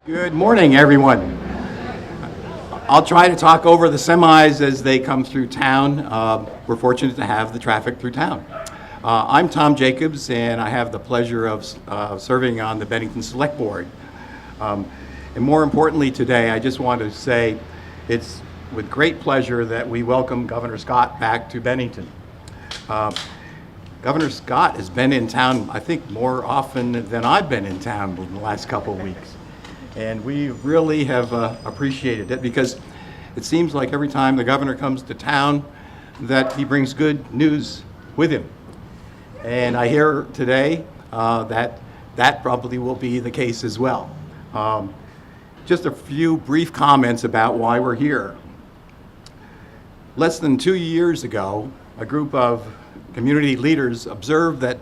Good morning, everyone. I'll try to talk over the semis as they come through town. We're fortunate to have the traffic through town. I'm Tom Jacobs, and I have the pleasure of serving on the Bennington Select Board. And more importantly today, I just want to say it's with great pleasure that we welcome Governor Scott back to Bennington. Governor Scott has been in town, I think, more often than I've been in town in the last couple of weeks. And we really have appreciated it because it seems like every time the governor comes to town that he brings good news with him. And I hear today that probably will be the case as well. Just a few brief comments about why we're here. Less than 2 years ago, a group of community leaders observed that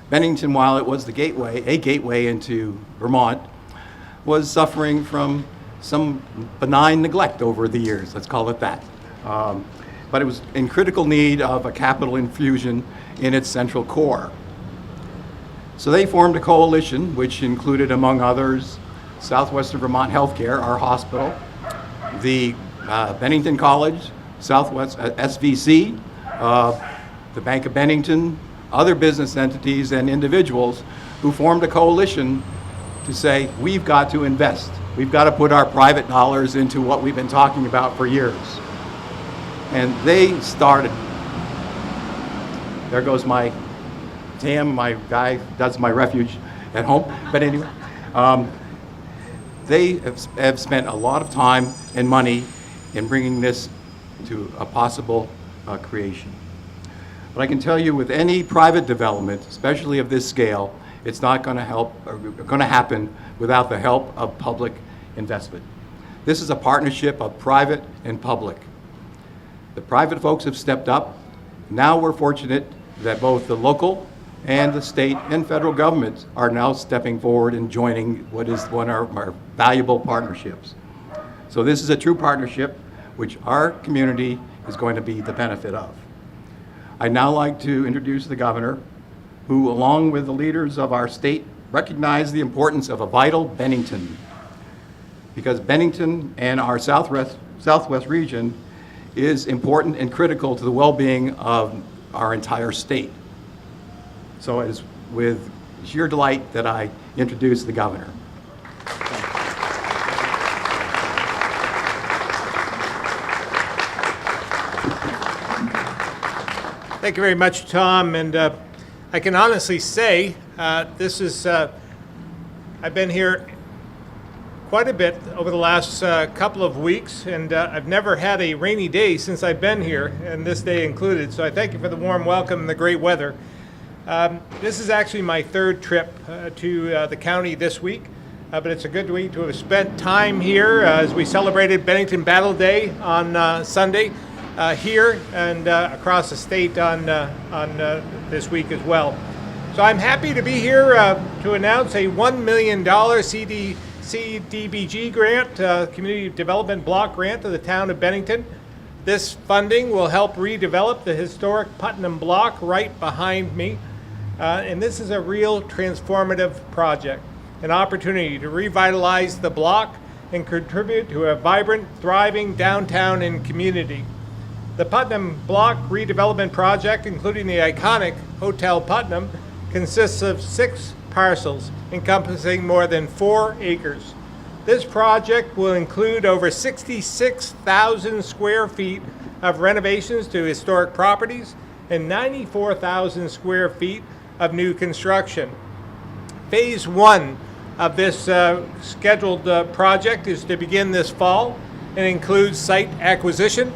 Bennington, while it was a gateway into Vermont, was suffering from some benign neglect over the years, let's call it that. But it was in critical need of a capital infusion in its central core. So they formed a coalition which included, among others, Southwestern Vermont Healthcare, our hospital, the Bennington College, Southwest SVC, the Bank of Bennington, other business entities and individuals who formed a coalition to say, we've got to invest. We've got to put our private dollars into what we've been talking about for years. And they started. There goes my Tam, my guy does my refuge at home. But anyway, they have spent a lot of time and money in bringing this to a possible creation. But I can tell you with any private development, especially of this scale, it's not going to happen without the help of public investment. This is a partnership of private and public. The private folks have stepped up. Now we're fortunate that both the local and the state and federal governments are now stepping forward and joining what is one of our valuable partnerships. So this is a true partnership which our community is going to be the benefit of. I'd now like to introduce the governor, who, along with the leaders of our state, recognize the importance of a vital Bennington, because Bennington and our southwest region is important and critical to the well-being of our entire state. So it is with sheer delight that I introduce the governor. Thank you very much, Tom, and I can honestly say I've been here quite a bit over the last couple of weeks, and I've never had a rainy day since I've been here, and this day included. So I thank you for the warm welcome and the great weather. This is actually my third trip to the county this week, but it's a good week to have spent time here as we celebrated Bennington Battle Day on Sunday here and across the state on this week as well. So I'm happy to be here to announce a $1 million CDBG grant, Community Development Block Grant to the town of Bennington. This funding will help redevelop the historic Putnam block right behind me. And this is a real transformative project, an opportunity to revitalize the block and contribute to a vibrant, thriving downtown and community. The Putnam Block Redevelopment Project, including the iconic Hotel Putnam, consists of 6 parcels encompassing more than 4 acres. This project will include over 66,000 square feet of renovations to historic properties and 94,000 square feet of new construction. Phase 1 of this scheduled project is to begin this fall and includes site acquisition,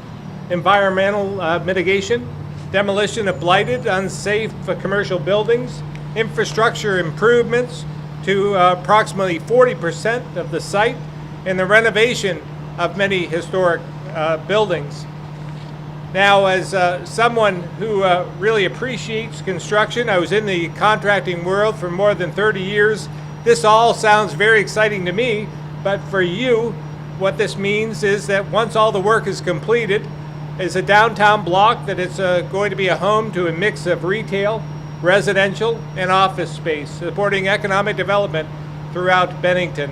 environmental mitigation, demolition of blighted, unsafe commercial buildings, infrastructure improvements to approximately 40% of the site, and the renovation of many historic buildings. Now, as someone who really appreciates construction, I was in the contracting world for more than 30 years. This all sounds very exciting to me, but for you, what this means is that once all the work is completed, is a downtown block that it's going to be a home to a mix of retail, residential, and office space, supporting economic development throughout Bennington.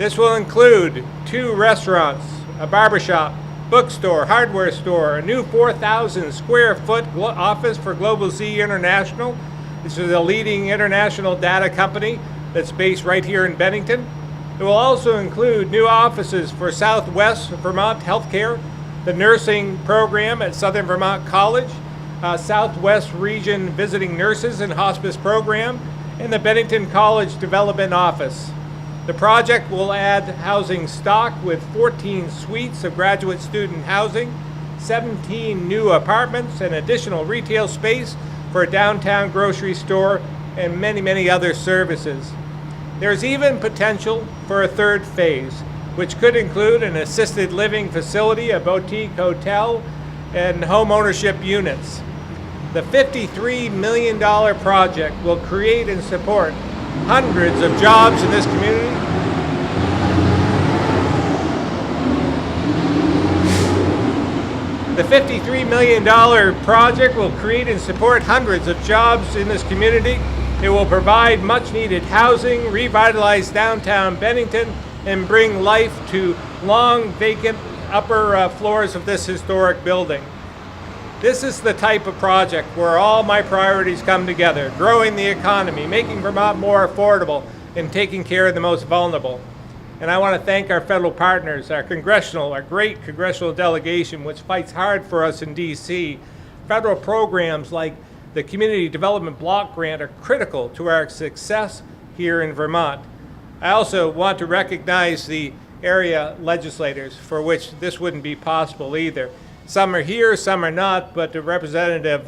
This will include 2 restaurants, a barbershop, bookstore, hardware store, a new 4,000 square foot office for Global Z International. This is a leading international data company that's based right here in Bennington. It will also include new offices for Southwest Vermont Healthcare, the nursing program at Southern Vermont College, Southwest Region Visiting Nurses and Hospice Program, and the Bennington College Development Office. The project will add housing stock with 14 suites of graduate student housing, 17 new apartments, and additional retail space for a downtown grocery store, and many, many other services. There's even potential for a 3rd phase, which could include an assisted living facility, a boutique hotel, and home ownership units. The $53 million project will create and support hundreds of jobs in this community. The $53 million project will create and support hundreds of jobs in this community. It will provide much needed housing, revitalize downtown Bennington, and bring life to long vacant upper floors of this historic building. This is the type of project where all my priorities come together: growing the economy, making Vermont more affordable, and taking care of the most vulnerable. And I want to thank our federal partners, our great congressional delegation, which fights hard for us in DC. Federal programs like the Community Development Block Grant are critical to our success here in Vermont. I also want to recognize the area legislators, for which this wouldn't be possible either. Some are here, some are not, but the Representative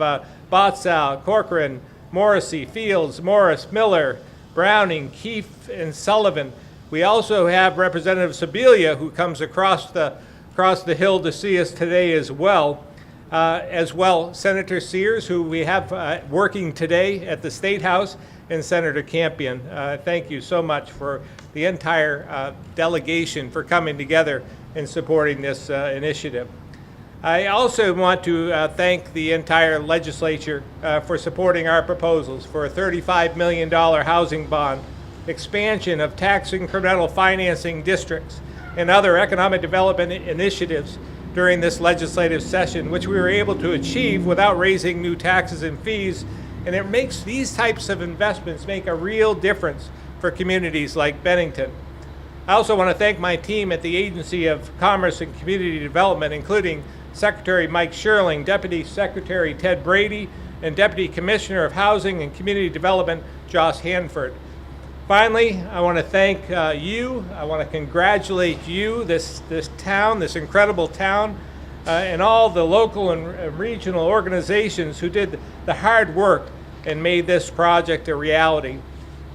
Botzal, Corcoran, Morrissey, Fields, Morris, Miller, Browning, Keefe, and Sullivan. We also have Representative Sibilia, who comes across the hill to see us today as well. Senator Sears, who we have working today at the State House, and Senator Campion. Thank you so much for the entire delegation for coming together and supporting this initiative. I also want to thank the entire legislature for supporting our proposals for a $35 million housing bond, expansion of tax incremental financing districts, and other economic development initiatives during this legislative session, which we were able to achieve without raising new taxes and fees. And it makes these types of investments make a real difference for communities like Bennington. I also want to thank my team at the Agency of Commerce and Community Development, including Secretary Mike Sherling, Deputy Secretary Ted Brady, and Deputy Commissioner of Housing and Community Development Josh Hanford. Finally, I want to thank you. I want to congratulate you, this town, this incredible town, and all the local and regional organizations who did the hard work and made this project a reality.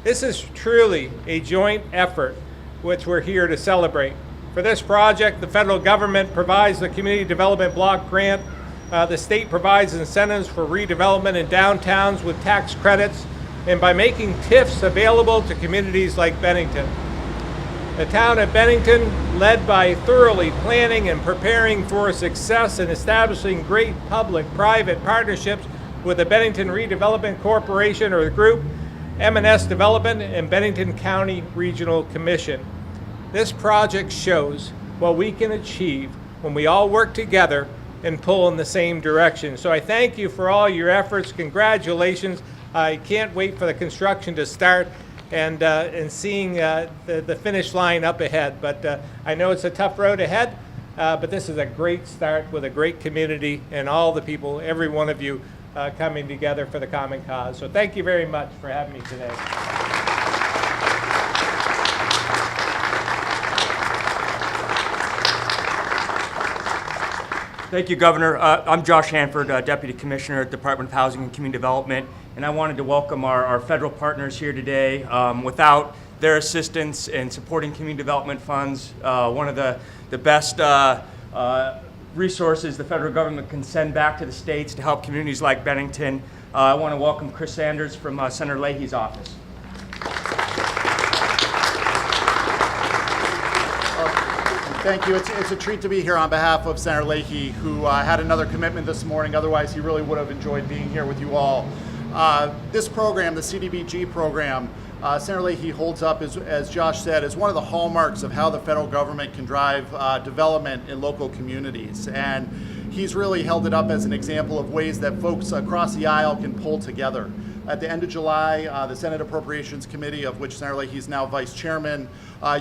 This is truly a joint effort, which we're here to celebrate. For this project, the federal government provides the Community Development Block Grant. The state provides incentives for redevelopment in downtowns with tax credits, and by making TIFs available to communities like Bennington. The town of Bennington, led by thoroughly planning and preparing for success and establishing great public-private partnerships with the Bennington Redevelopment Corporation or the group, M&S Development, and Bennington County Regional Commission. This project shows what we can achieve when we all work together and pull in the same direction. So I thank you for all your efforts. Congratulations. I can't wait for the construction to start and seeing the finish line up ahead. But I know it's a tough road ahead, but this is a great start with a great community and all the people, every one of you, coming together for the common cause. So thank you very much for having me today. Thank you, Governor. I'm Josh Hanford, Deputy Commissioner at Department of Housing and Community Development, and I wanted to welcome our federal partners here today. Without their assistance in supporting community development funds, one of the best resources the federal government can send back to the states to help communities like Bennington. I want to welcome Chris Sanders from Senator Leahy's office. Thank you. It's a treat to be here on behalf of Senator Leahy, who had another commitment this morning. Otherwise, he really would have enjoyed being here with you all. This program, the CDBG program, Senator Leahy holds up, as Josh said, as one of the hallmarks of how the federal government can drive development in local communities. And he's really held it up as an example of ways that folks across the aisle can pull together. At the end of July, the Senate Appropriations Committee, of which Senator Leahy is now vice chairman,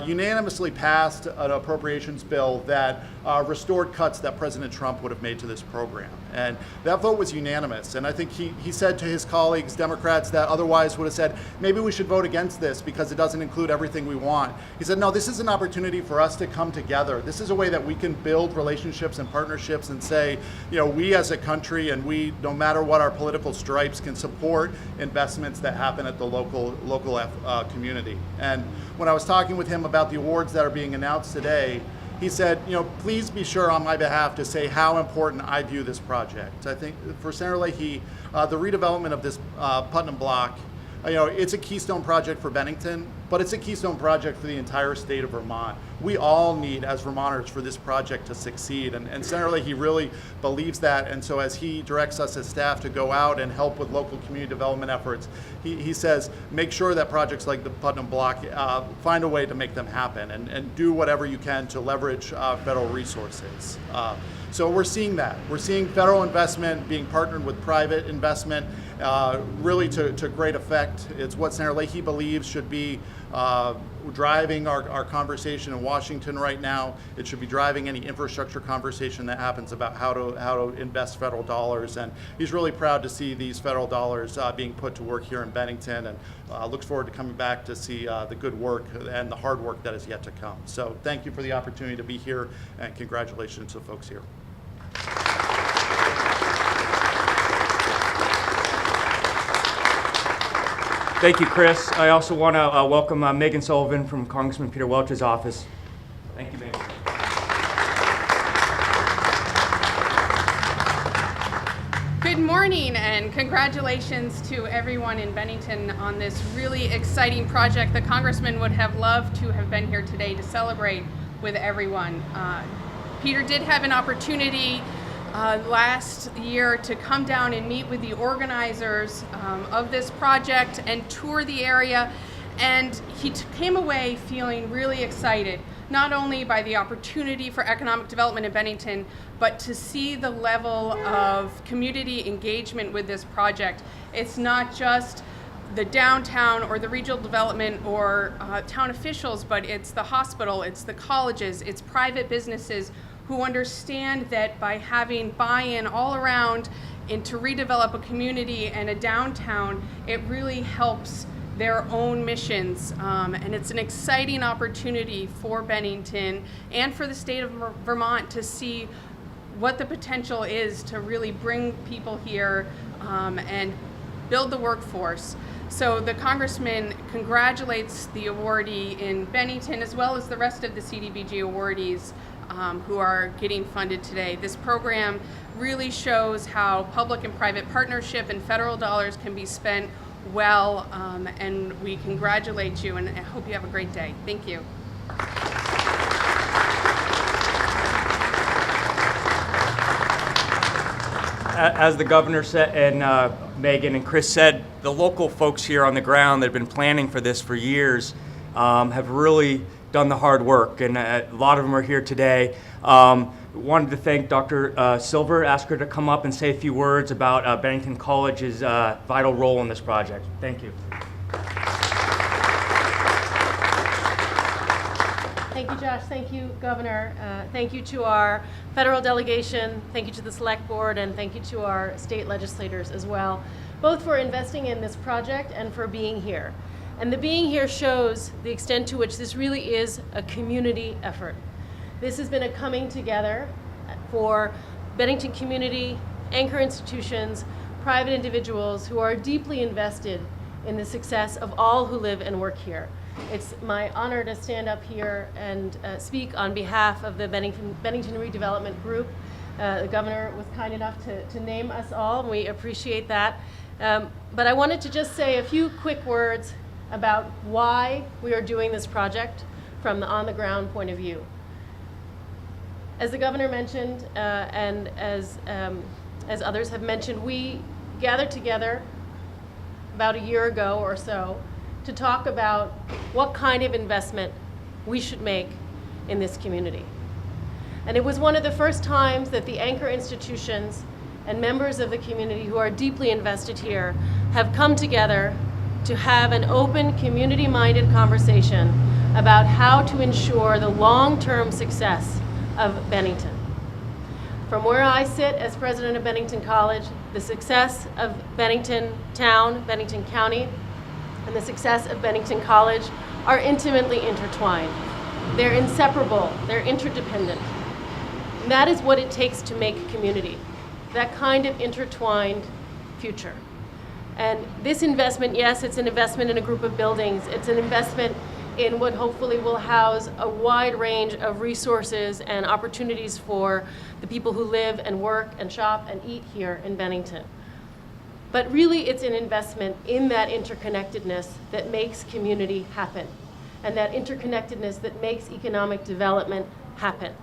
unanimously passed an appropriations bill that restored cuts that President Trump would have made to this program. And that vote was unanimous. And I think he said to his colleagues, Democrats, that otherwise would have said, maybe we should vote against this because it doesn't include everything we want. He said, no, this is an opportunity for us to come together. This is a way that we can build relationships and partnerships and say, we as a country and we, no matter what our political stripes, can support investments that happen at the local community. And when I was talking with him about the awards that are being announced today, he said, please be sure on my behalf to say how important I view this project. I think for Senator Leahy, the redevelopment of this Putnam block, it's a keystone project for Bennington, but it's a keystone project for the entire state of Vermont. We all need, as Vermonters, for this project to succeed. And Senator Leahy really believes that. And so as he directs us as staff to go out and help with local community development efforts, he says, make sure that projects like the Putnam block find a way to make them happen and do whatever you can to leverage federal resources. So we're seeing that. We're seeing federal investment being partnered with private investment really to great effect. It's what Senator Leahy believes should be driving our conversation in Washington right now. It should be driving any infrastructure conversation that happens about how to invest federal dollars. And he's really proud to see these federal dollars being put to work here in Bennington, and looks forward to coming back to see the good work and the hard work that is yet to come. So thank you for the opportunity to be here, and congratulations to the folks here. Thank you, Chris. I also want to welcome Megan Sullivan from Congressman Peter Welch's office. Thank you, Megan. Good morning and congratulations to everyone in Bennington on this really exciting project. The Congressman would have loved to have been here today to celebrate with everyone. Peter did have an opportunity last year to come down and meet with the organizers of this project and tour the area, and he came away feeling really excited, not only by the opportunity for economic development in Bennington, but to see the level of community engagement with this project. It's not just the downtown or the regional development or town officials, but it's the hospital, it's the colleges, it's private businesses who understand that by having buy-in all around and to redevelop a community and a downtown, it really helps their own missions. And it's an exciting opportunity for Bennington and for the state of Vermont to see what the potential is to really bring people here and build the workforce. So the Congressman congratulates the awardee in Bennington as well as the rest of the CDBG awardees who are getting funded today. This program really shows how public and private partnership and federal dollars can be spent well, and we congratulate you and I hope you have a great day. Thank you. As the governor said, and Megan and Chris said, the local folks here on the ground that have been planning for this for years have really done the hard work, and a lot of them are here today. Wanted to thank Dr. Silver, ask her to come up and say a few words about Bennington College's vital role in this project. Thank you. Thank you, Josh. Thank you, Governor. Thank you to our federal delegation. Thank you to the Select Board, and thank you to our state legislators as well, both for investing in this project and for being here. And the being here shows the extent to which this really is a community effort. This has been a coming together for Bennington community, anchor institutions, private individuals who are deeply invested in the success of all who live and work here. It's my honor to stand up here and speak on behalf of the Bennington Redevelopment Group. The governor was kind enough to name us all, and we appreciate that. But I wanted to just say a few quick words about why we are doing this project from the on-the-ground point of view. As the governor mentioned, and as others have mentioned, we gathered together about a year ago or so to talk about what kind of investment we should make in this community. And it was one of the first times that the anchor institutions and members of the community who are deeply invested here have come together to have an open, community-minded conversation about how to ensure the long-term success of Bennington. From where I sit as president of Bennington College, the success of Bennington Town, Bennington County, and the success of Bennington College are intimately intertwined. They're inseparable, they're interdependent. And that is what it takes to make community, that kind of intertwined future. And this investment, yes, it's an investment in a group of buildings. It's an investment in what hopefully will house a wide range of resources and opportunities for the people who live and work and shop and eat here in Bennington. But really, it's an investment in that interconnectedness that makes community happen, and that interconnectedness that makes economic development happen.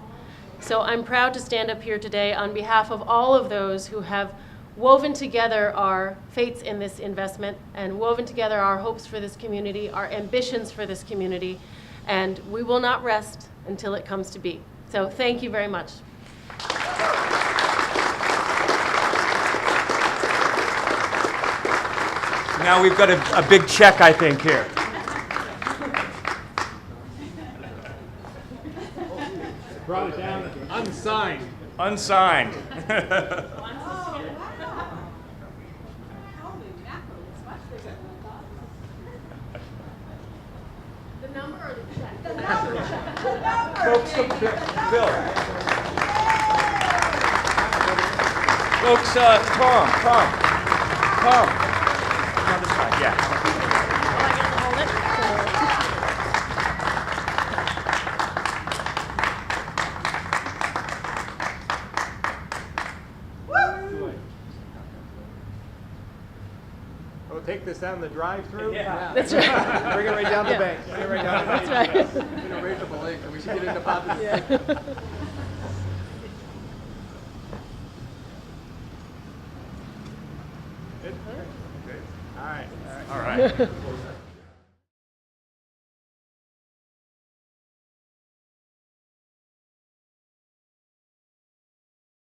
So I'm proud to stand up here today on behalf of all of those who have woven together our fates in this investment and woven together our hopes for this community, our ambitions for this community, and we will not rest until it comes to be. So thank you very much. Now we've got a big check, I think, here. Brought it down unsigned. Unsigned. The number or the check? Folks, Bill. Folks, Tom. On this side, yeah. I get to hold it? We'll take this down the drive-through. Yeah. That's right. Bring it right down the Yeah. bank. Bring it right down the bank. That's right. Gonna raise up a link, and we should get into public. Yeah. Good? All right. All right.